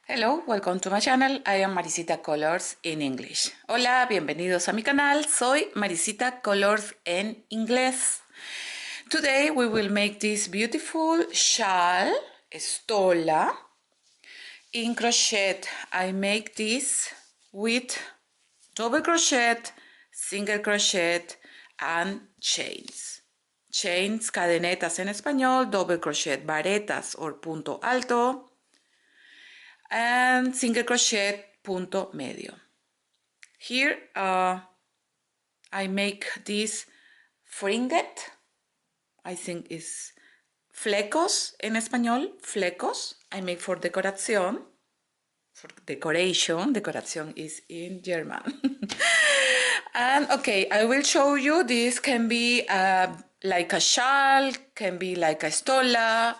Hello, welcome to my channel. I am Maricita Colours in English. Hola, bienvenidos a mi canal. Soy Maricita Colours en inglés. Today we will make this beautiful shawl, estola, in crochet. I make this with double crochet, single crochet and chains. Chains, cadenetas en español, double crochet, varetas or punto alto, and single crochet punto medio. Here I make this fringet, I think is flecos en español, flecos. I make for decoración, for decoration. Decoración is in German. And okay, I will show you. This can be like a shawl, can be like a stola,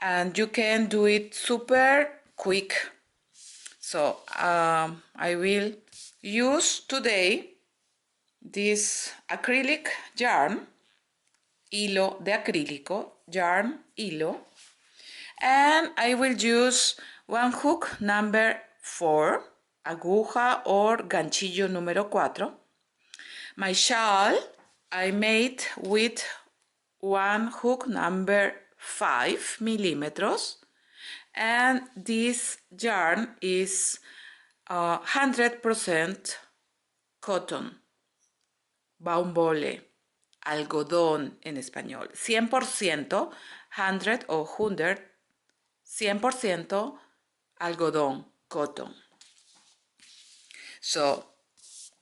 and you can do it super quick. So I will use today this acrylic yarn, hilo de acrílico, yarn, hilo, and I will use one hook number 4, aguja or ganchillo número 4. My shawl I made with one hook number 5 millimeters, and this yarn is 100% cotton, baumbole, algodón en español, 100%, 100 o 100, 100% algodón, cotton. So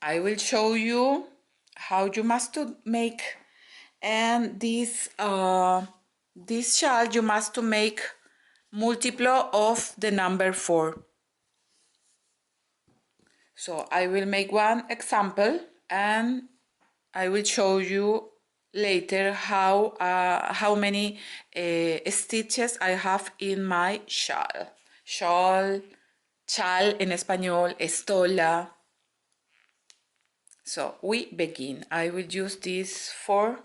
I will show you how you must to make, and this shawl you must to make multiple of the number 4. So I will make one example and I will show you later how many stitches I have in my shawl. Shawl, chal en español, estola. So we begin. I will use this 4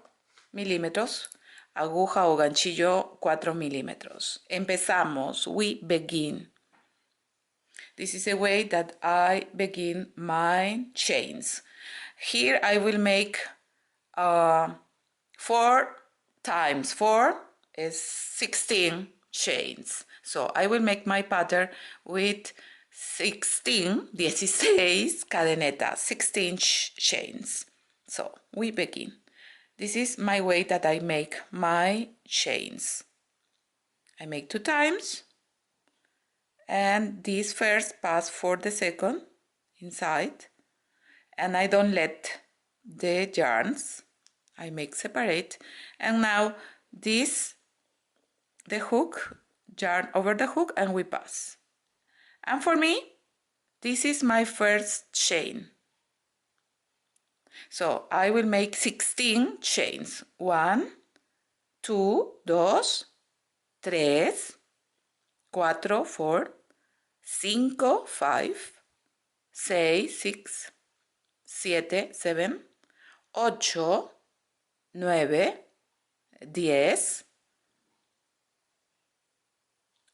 milímetros, aguja o ganchillo 4 milímetros. Empezamos. We begin. This is the way that I begin my chains. Here I will make 4 times 4 is 16 chains. So I will make my pattern with 16 cadenetas, 16 chains. So we begin. This is my way that I make my chains. I make 2 times, and this first pass for the second inside, and I don't let the yarns, I make separate, and now this, the hook, yarn over the hook, and we pass. And for me, this is my first chain. So I will make 16 chains. 1, 2, 2, 3, 4, 4, 5, 5, 6, 6, 7, 7, 8, 9, 10,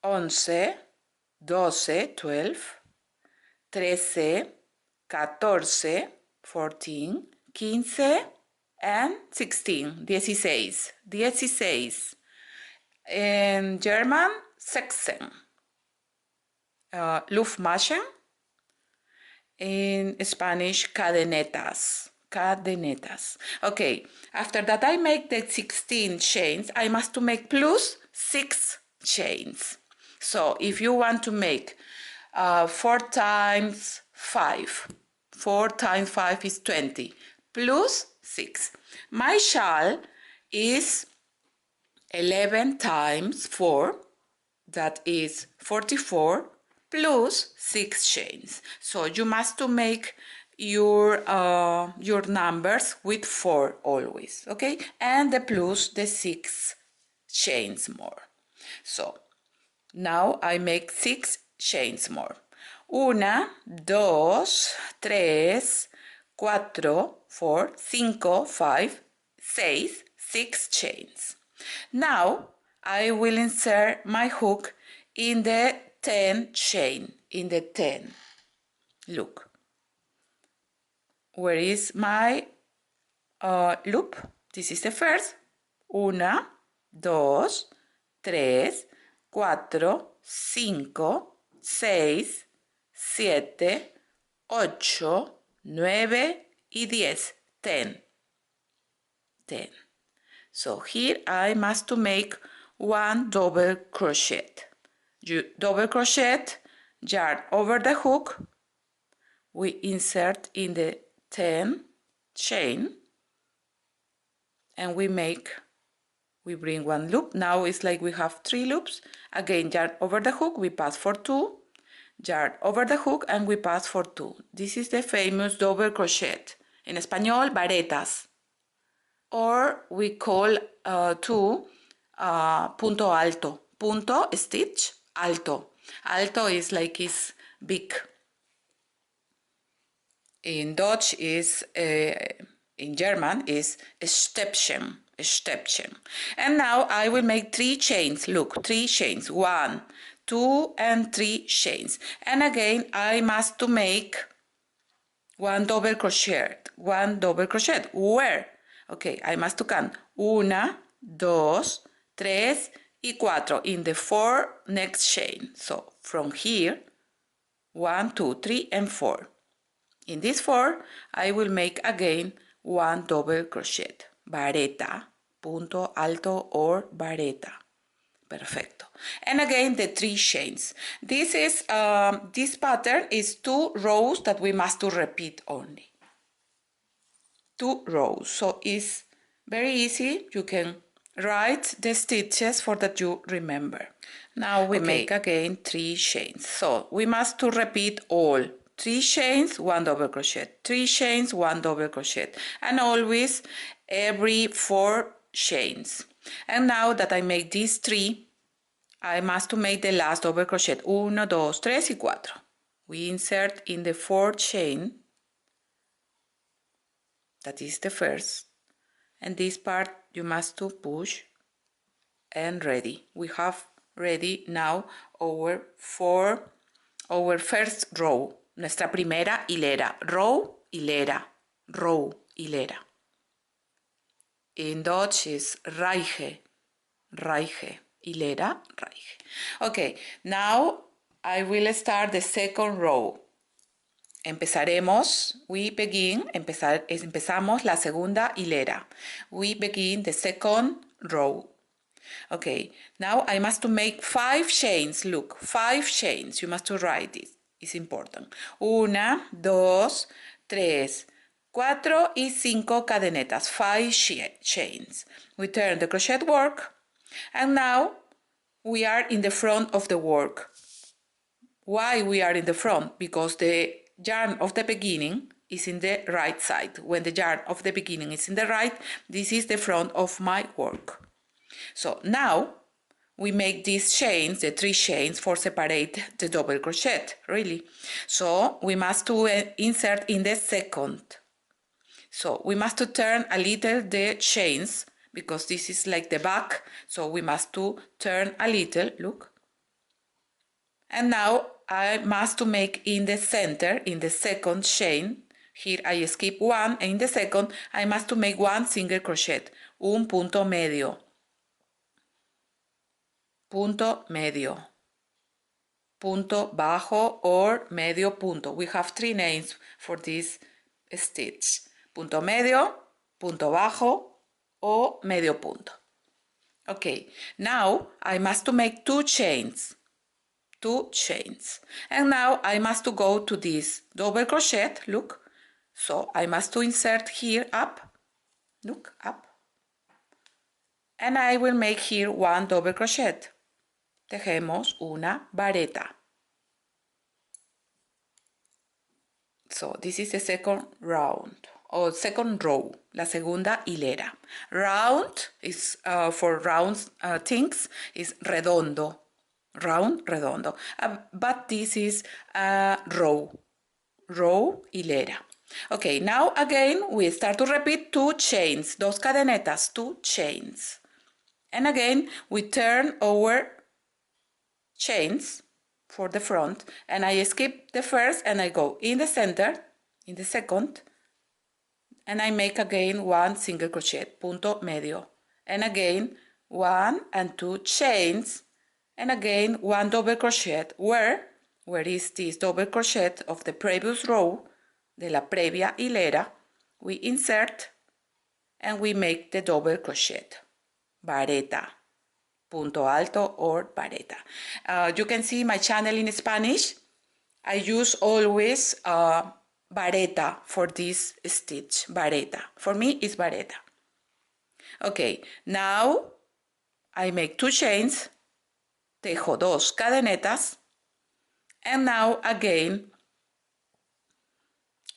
11, 12, 12, 13, 14, 14, 15, and 16, 16. In German, 16. Luftmaschen. In Spanish, cadenetas. Cadenetas. Okay, after that I make the 16 chains, I must to make plus 6 chains. So if you want to make 4 times 5, 4 times 5 is 20, plus 6. My shawl is 11 times 4, that is 44, plus 6 chains. So you must to make your numbers with 4 always, okay? And the plus the 6 chains more. So now I make 6 chains more. 1, 2, 3, 4, 4, 5, 5, 6, 6 chains. Now I will insert my hook in the 10 chain, in the 10. Look, where is my loop? This is the first. 1, 2, 3, 4, 5, 6, 7, 8, 9 y 10. 10. 10. So here I must to make one double crochet. You double crochet, yarn over the hook, we insert in the 10 chain, and we bring one loop. Now it's like we have 3 loops. Again, yarn over the hook, we pass for 2, yarn over the hook, and we pass for 2. This is the famous double crochet. En español, varetas. Or we call punto alto. Punto, stitch, alto. Alto is like is big. In Dutch is, in German is Stäbchen. Stäbchen. And now I will make 3 chains. Look, 3 chains. 1, 2, and 3 chains. And again, I must to make one double crochet. One double crochet. Where? Okay, I must to count. 1, 2, 3, y 4 in the 4 next chain. So from here, 1, 2, 3, and 4. In this 4, I will make again one double crochet. Vareta, punto alto or vareta. Perfecto. And again the 3 chains. This is this pattern is 2 rows that we must to repeat only. 2 rows. So it's very easy. You can write the stitches for that you remember. Now we make again 3 chains. So we must to repeat all. 3 chains, 1 double crochet. 3 chains, 1 double crochet. And always every 4 chains. And now that I make these 3, I must to make the last double crochet. 1, 2, 3 y 4. We insert in the 4th chain. That is the first. And this part you must to push and ready. We have ready now our first row. Nuestra primera hilera. Row, hilera. Row, hilera. In Dutch is Reihe. Reihe. Hilera, Reihe. Okay, now I will start the second row. Empezamos la segunda hilera. We begin the second row. Okay, now I must to make 5 chains. Look, 5 chains. You must to write this. It's important. 1, 2, 3, 4 y 5 cadenetas. 5 chains. We turn the crochet work, and now we are in the front of the work. Why we are in the front? Because the yarn of the beginning is in the right side. When the yarn of the beginning is in the right, this is the front of my work. So now we make these chains, the 3 chains, for separate the double crochet, really. So we must to insert in the second. So we must to turn a little the chains, because this is like the back, so we must to turn a little, look. And now I must to make in the center, in the second chain, here I skip 1, and in the second I must to make 1 single crochet, un punto medio. Punto medio, punto bajo, or medio punto. We have 3 names for this stitch. Punto medio, punto bajo, or medio punto. Okay, now I must to make 2 chains. 2 chains. And now I must to go to this double crochet, look. So I must to insert here up, look, up. And I will make here 1 double crochet. Tejemos una vareta. So this is the second round, or second row, la segunda hilera. Round is for round things is redondo, round, redondo. But this is row, hilera. Okay, now again we start to repeat 2 chains, 2 cadenetas, 2 chains. And again we turn our chains for the front, and I skip the first and I go in the center, in the second, and I make again one single crochet, punto medio, and again 1 and 2 chains, and again 1 double crochet. Where is this double crochet of the previous row, de la previa hilera? We insert and we make the double crochet, vareta, punto alto or vareta. You can see my channel in Spanish. I use always vareta for this stitch, vareta. For me, it's vareta. Okay, now I make 2 chains, tejo 2 cadenetas, and now again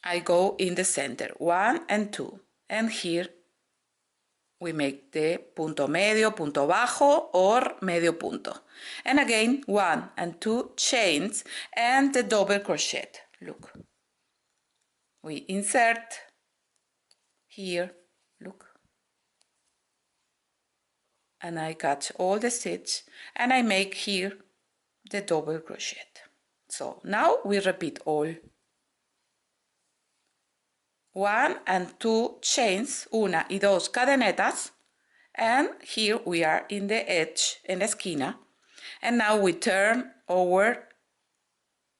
I go in the center, 1 and 2, and here we make the punto medio, punto bajo, or medio punto. And again, 1 and 2 chains and the double crochet. Look. We insert here, look. And I catch all the stitch and I make here the double crochet. So now we repeat all. 1 and 2 chains, una y dos cadenetas, and here we are in the edge, en la esquina, and now we turn our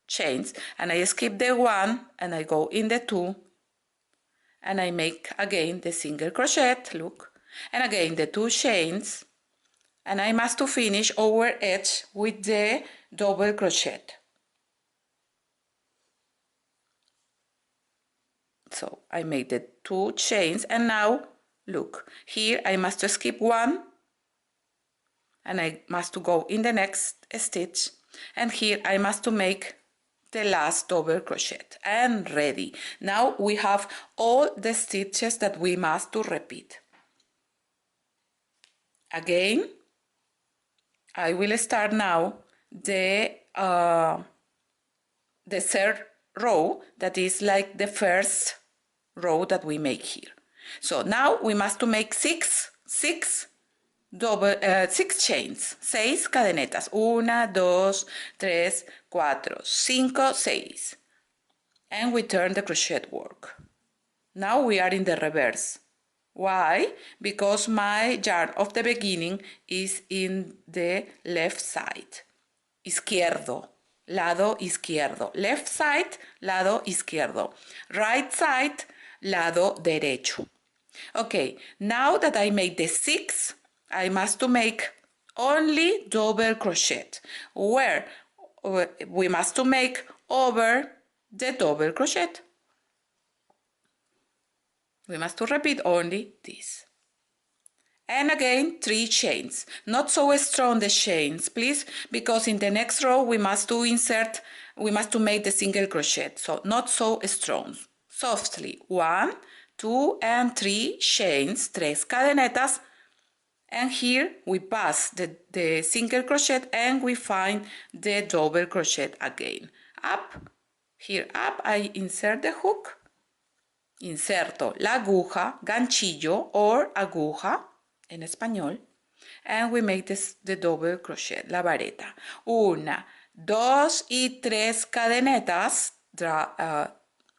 chains, and I skip the 1 and I go in the 2, and I make again the single crochet, look, and again the 2 chains, and I must to finish our edge with the double crochet. So I made the 2 chains, and now look, here I must skip 1 and I must go in the next stitch, and here I must make the last double crochet, and ready. Now we have all the stitches that we must to repeat. Again, I will start now the third row, that is like the first row that we make here. So now we must to make 6 chains, 6 cadenetas, 1, 2, 3, 4, 5, 6, and we turn the crochet work. Now we are in the reverse. Why? Because my yarn of the beginning is in the left side, izquierdo, lado izquierdo, left side, lado izquierdo, right side, lado derecho. Okay, now that I made the 6, I must to make only double crochet, where we must to make over the double crochet. We must to repeat only this. And again 3 chains, not so strong the chains, please, because in the next row we must to insert, we must to make the single crochet, so not so strong, softly, 1, 2 and 3 chains, 3 cadenetas, and here we pass the single crochet and we find the double crochet again. Up, here up, I insert the hook, inserto la aguja, ganchillo or aguja en español, and we make the double crochet, la vareta. 1, 2 y 3 cadenetas,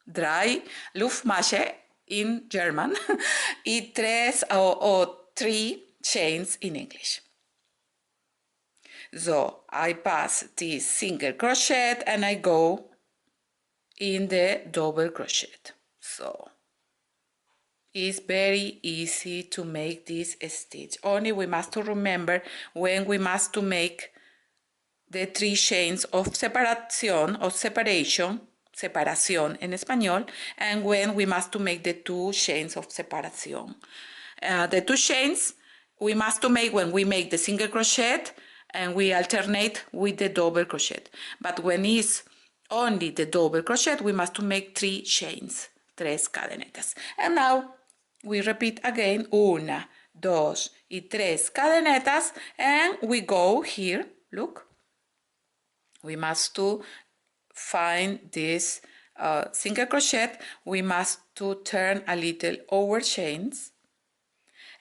dry Luftmasche in German, y 3 o 3 chains in English. So I pass this single crochet and I go in the double crochet. So it's very easy to make this stitch. Only we must to remember when we must to make the 3 chains of separation, separación en español, and when we must to make the 2 chains of separation. The 2 chains we must to make when we make the single crochet and we alternate with the double crochet. But when it's only the double crochet, we must to make 3 chains, 3 cadenetas. And now we repeat again, 1, 2 y 3 cadenetas, and we go here, look. We must to find this single crochet, we must to turn a little over chains,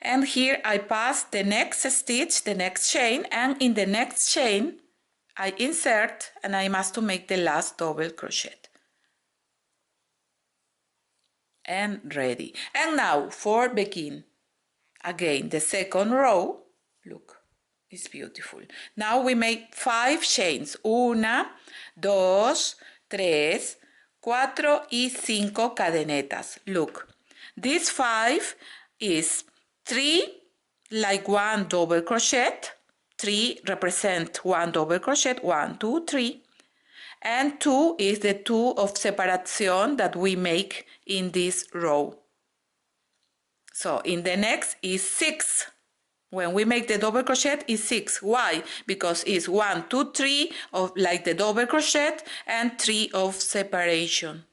and here I pass the next stitch, the next chain, and in the next chain I insert and I must to make the last double crochet. And ready. And now for begin. Again, the second row, look, it's beautiful. Now we make 5 chains. 1, 2, 3, 4 y 5 cadenetas. Look, this 5 is 3 like 1 double crochet. 3 represent 1 double crochet, 1, 2, 3. And 2 is the 2 of separation that we make in this row. So in the next is 6. When we make the double crochet is 6. Why? Because it's 1, 2, 3 of like the double crochet and 3 of separation.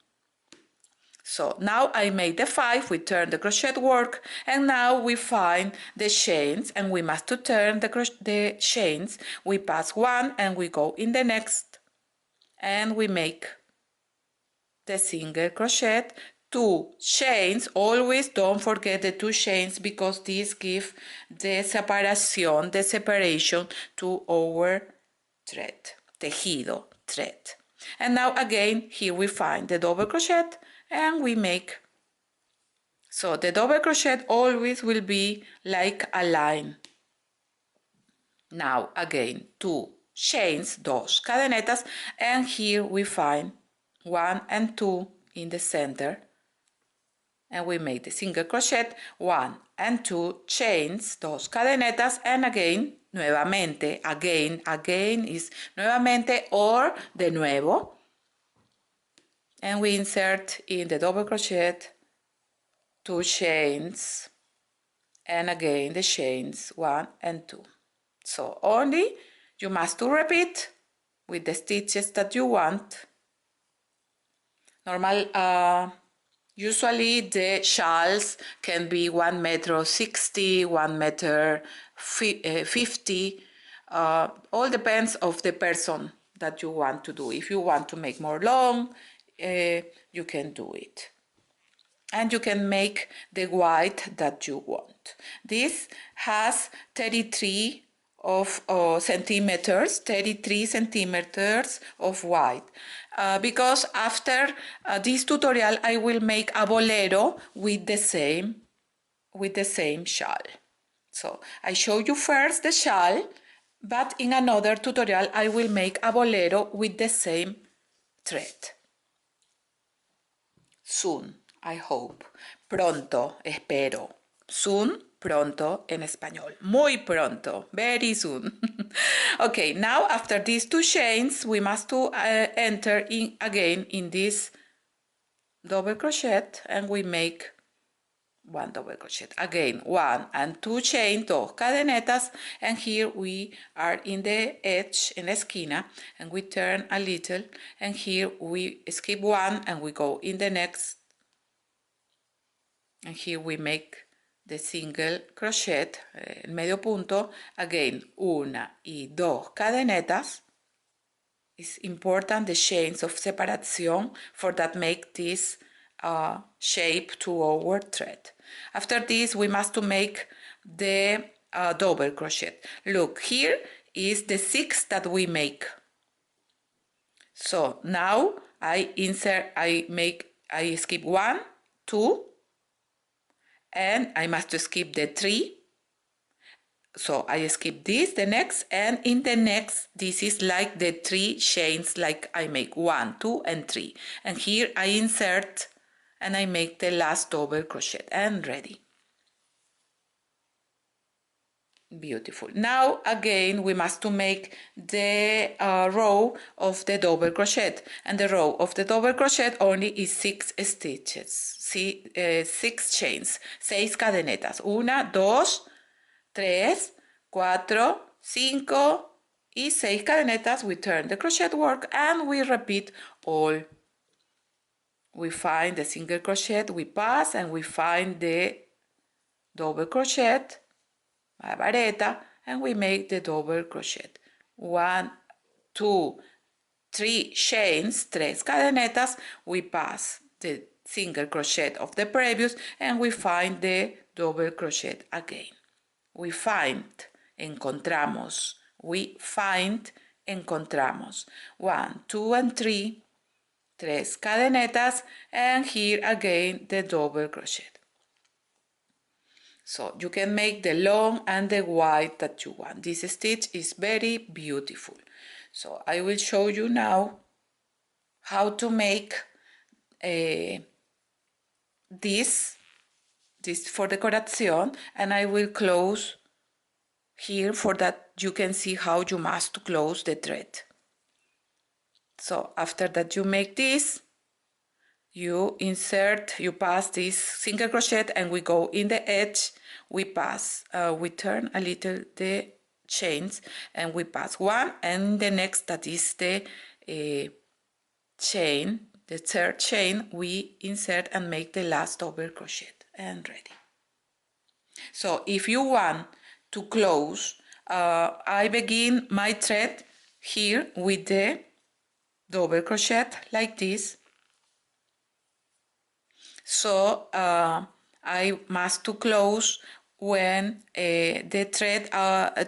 So now I made the 5, we turn the crochet work, and now we find the chains, and we must to turn the chains. We pass 1 and we go in the next, and we make the single crochet, 2 chains. Always don't forget the 2 chains because these give the separation to our thread, tejido, thread. And now again here we find the double crochet and we make. So the double crochet always will be like a line. Now again 2 chains, 2 cadenetas, and here we find 1 and 2 in the center, and we make the single crochet, 1 and 2 chains, 2 cadenetas, and again, nuevamente, again is nuevamente or de nuevo, and we insert in the double crochet 2 chains, and again the chains, 1 and 2. So only you must to repeat with the stitches that you want. Usually the shawls can be 1.60 m, 1.50 m. All depends of the person that you want to do. If you want to make more long, you can do it. And you can make the white that you want. This has 33 centimeters of white. Because after this tutorial I will make a bolero with the same shawl. So I show you first the shawl, but in another tutorial I will make a bolero with the same thread. Soon, I hope. Pronto, espero. Soon, pronto en español. Muy pronto, very soon. Okay, now after these 2 chains, we must to enter in again in this double crochet, and we make 1 double crochet. Again, 1 and 2 chains, 2 cadenetas, and here we are in the edge, en la esquina, and we turn a little, and here we skip 1 and we go in the next, and here we make the single crochet, el medio punto, again, 1 y 2 cadenetas. It's important the chains of separation for that make this shape to our thread. After this, we must to make the double crochet. Look, here is the 6 that we make. So now I skip 1, 2, and I must skip the 3. So I skip this, the next, and in the next, this is like the 3 chains, like I make 1, 2, and 3. And here I insert and I make the last double crochet, and ready. Beautiful. Now again we must to make the row of the double crochet, and the row of the double crochet only is 6 stitches. See, 6 chains, 6 cadenetas. 1, 2, 3, 4, 5 y 6 cadenetas. We turn the crochet work and we repeat all. We find the single crochet, we pass, and we find the double crochet, la vareta, and we make the double crochet. 1, 2, 3 chains, 3 cadenetas, we pass the single crochet of the previous, and we find the double crochet again. We find, encontramos, we find encontramos 1, 2 and 3, 3 cadenetas, and here again the double crochet. So you can make the long and the wide that you want. This stitch is very beautiful. So I will show you now how to make this for decoration, and I will close here for that you can see how you must close the thread. So after that you make this, you pass this single crochet, and we go in the edge, we pass, we turn a little the chains, and we pass one, and the next, that is the chain, the third chain, we insert and make the last double crochet, and ready. So if you want to close, I begin my thread here with the double crochet like this. So I must to close when the thread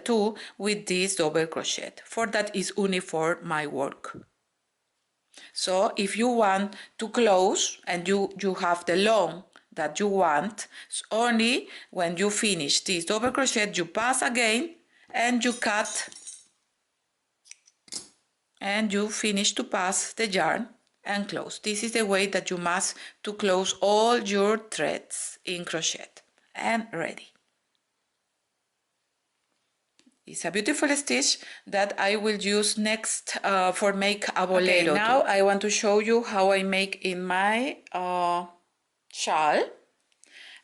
2 with this double crochet. For that is uniform my work. So if you want to close and you have the long that you want, only when you finish this double crochet you pass again and you cut and you finish to pass the yarn and close. This is the way that you must to close all your threads in crochet, and ready. It's a beautiful stitch that I will use next for make a bolero. Okay, now I want to show you how I make in my shawl.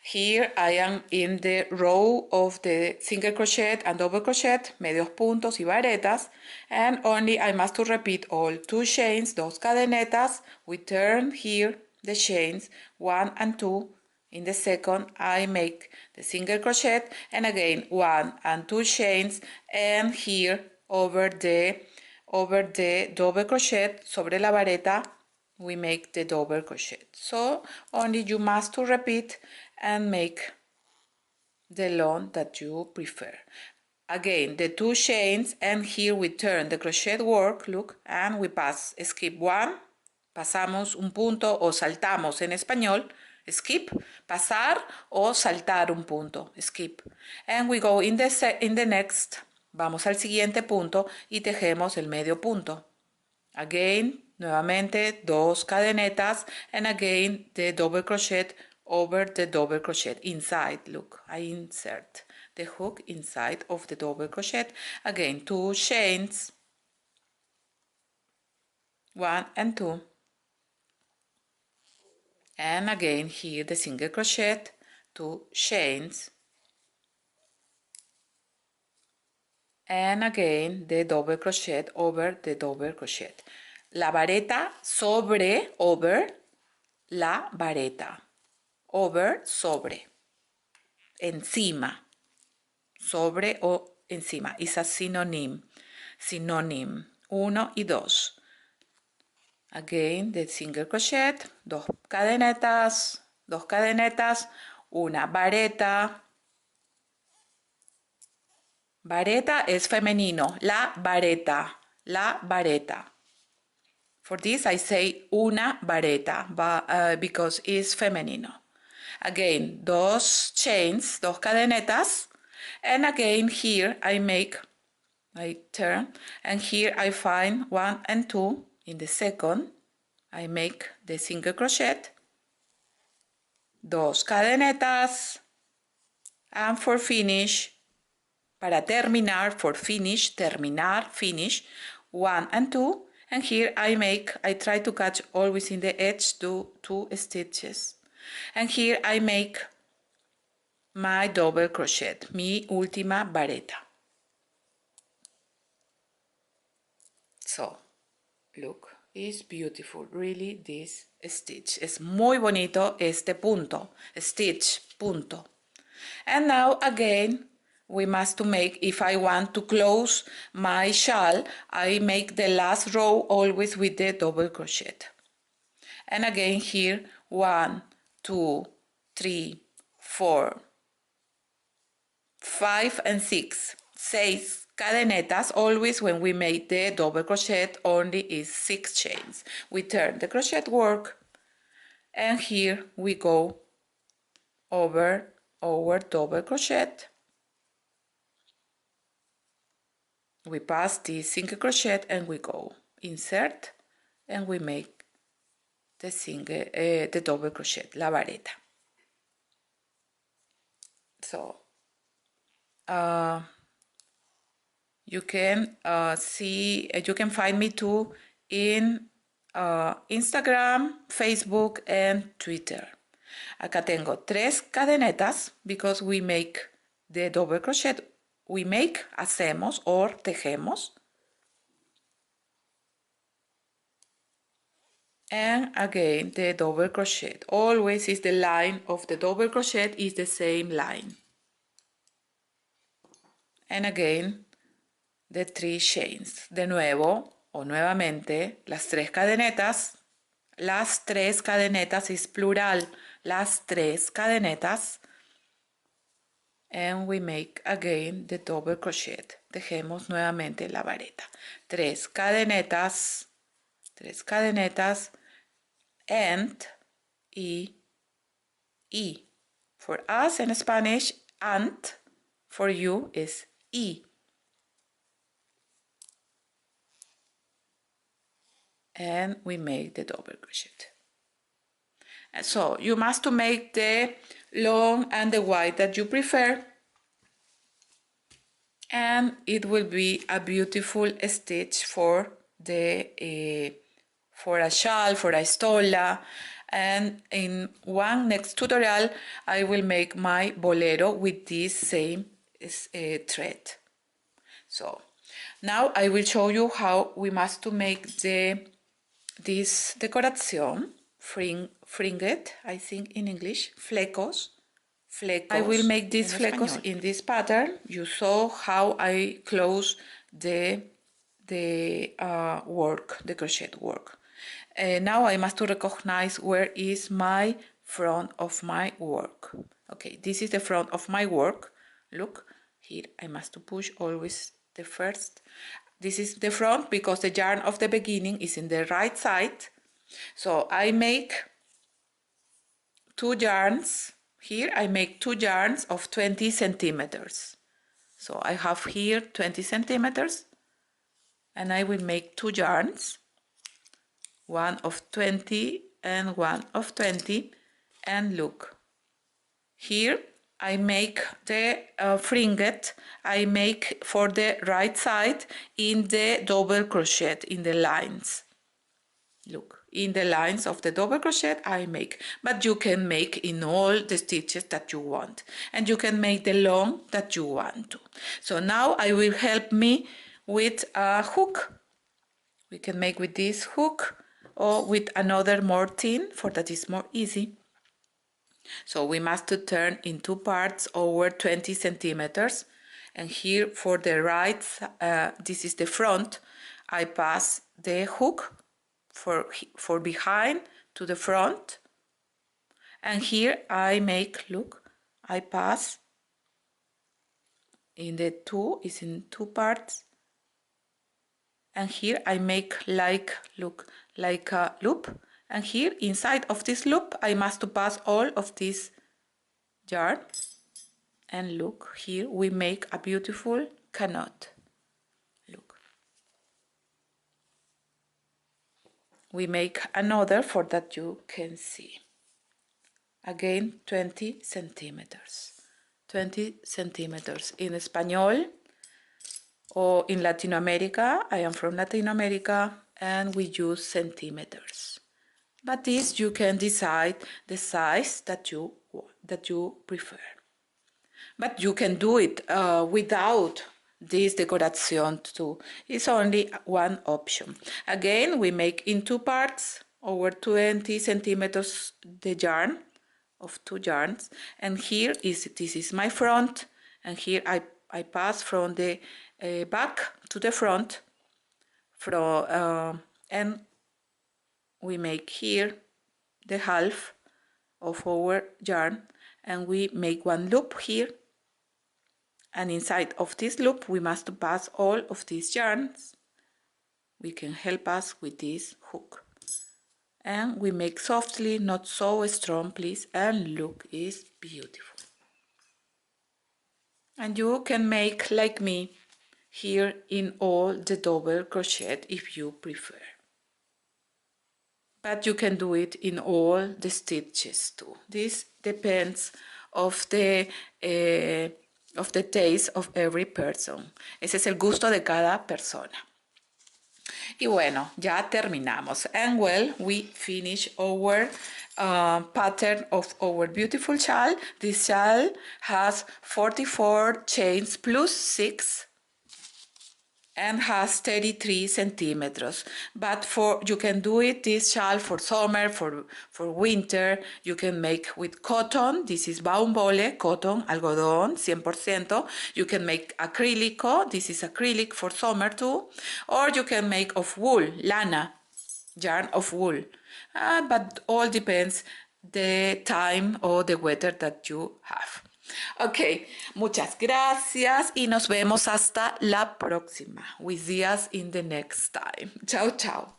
Here I am in the row of the single crochet and double crochet, medios puntos y varetas, and only I must to repeat all 2 chains, 2 cadenetas. We turn here the chains 1 and 2. In the second I make the single crochet, and again 1 and 2 chains, and here over the double crochet, sobre la vareta, we make the double crochet. So only you must to repeat and make the long that you prefer. Again, the 2 chains, and here we turn the crochet work, look, and we pass, skip 1, pasamos un punto o saltamos en español, skip, pasar o saltar un punto, skip. And we go in the next, vamos al siguiente punto y tejemos el medio punto. Again, nuevamente 2 cadenetas, and again the double crochet over the double crochet inside. Look, I insert the hook inside of the double crochet. Again 2 chains, 1 and 2, and again here the single crochet, 2 chains, and again the double crochet over the double crochet. La vareta sobre, over, la vareta. Over, sobre, encima, sobre o encima, is a synonym, 1 y 2. Again, the single crochet, 2 cadenetas, 1 vareta. Vareta es femenino, la vareta. For this I say una vareta, because it's femenino. Again, 2 chains, 2 cadenetas, and again here I turn, and here I find 1 and 2. In the second, I make the single crochet, 2 cadenetas, and for finish, para terminar, for finish, terminar, finish, 1 and 2, and here I try to catch always in the edge 2 stitches. And here I make my double crochet, mi última vareta. So, look, it's beautiful, really, this stitch. Es muy bonito este punto, stitch, punto. And now again, we must to make, if I want to close my shawl, I make the last row always with the double crochet. And again here, 1, 2, 3, 4, 5 and 6. 6 cadenetas. Always when we make the double crochet only is 6 chains. We turn the crochet work and here we go over our double crochet. We pass the single crochet and we go insert and we make the double crochet, la vareta. So you can you can find me too in Instagram, Facebook and Twitter. Acá tengo 3 cadenetas because we make the double crochet. We make, hacemos or tejemos. And again the double crochet. Always is the line of the double crochet is the same line. And again the 3 chains. De nuevo o nuevamente las 3 cadenetas. Las 3 cadenetas es plural. Las 3 cadenetas. And we make again the double crochet. Tejemos nuevamente la vareta. 3 cadenetas. 3 cadenetas. And E. For us in Spanish, and for you is E. And we make the double crochet. And so you must make the long and the wide that you prefer, and it will be a beautiful stitch for the for a shawl, for a stola. And in one next tutorial I will make my bolero with this same thread. So now I will show you how we must to make this decoración, fringet, I think in English, flecos. I will make these flecos in this pattern. You saw how I close the work, the crochet work. Now I must to recognize where is my front of my work. Okay, this is the front of my work. Look, here I must to push always the first. This is the front because the yarn of the beginning is in the right side. So I make 2 yarns. Here I make 2 yarns of 20 centimeters. So I have here 20 centimeters and I will make 2 yarns. One of 20 and one of 20, and look, here I make the fringet. I make for the right side in the double crochet in the lines. Look, in the lines of the double crochet I make, but you can make in all the stitches that you want, and you can make the long that you want to. So now I will help me with a hook. We can make with this hook or with another more thin, for that is more easy. So we must to turn in 2 parts over 20 centimeters, and here for the right, this is the front, I pass the hook for behind to the front, and here I make, look, I pass in the 2, is in 2 parts, and here I make like, look, like a loop, and here inside of this loop I must to pass all of this yarn, and look, here we make a beautiful canot. Look, we make another for that you can see. Again 20 centimeters. 20 centimeters in Español or in Latin America. I am from Latin America and we use centimeters. But this you can decide the size that you prefer. But you can do it without this decoration too. It's only one option. Again, we make in 2 parts over 20 centimeters the yarn of 2 yarns, and here is this is my front, and here I pass from the back to the front, and we make here the half of our yarn, and we make one loop here, And inside of this loop, we must pass all of these yarns. We can help us with this hook. And we make softly, not so strong, please, and look, is beautiful. And you can make like me here in all the double crochet if you prefer. But you can do it in all the stitches too. This depends of the taste of every person. Ese es el gusto de cada persona. Y bueno, ya terminamos. And well, we finish our pattern of our beautiful shawl. This shawl has 44 chains plus 6 and has 33 centimeters. But you can do it, this shawl, for summer, for winter. You can make with cotton. This is baumbole, cotton, algodón, 100%. You can make acrylico. This is acrylic for summer too. Or you can make of wool, lana, yarn of wool. But all depends the time or the weather that you have. Ok, muchas gracias y nos vemos hasta la próxima. We see us in the next time. Chao, chao.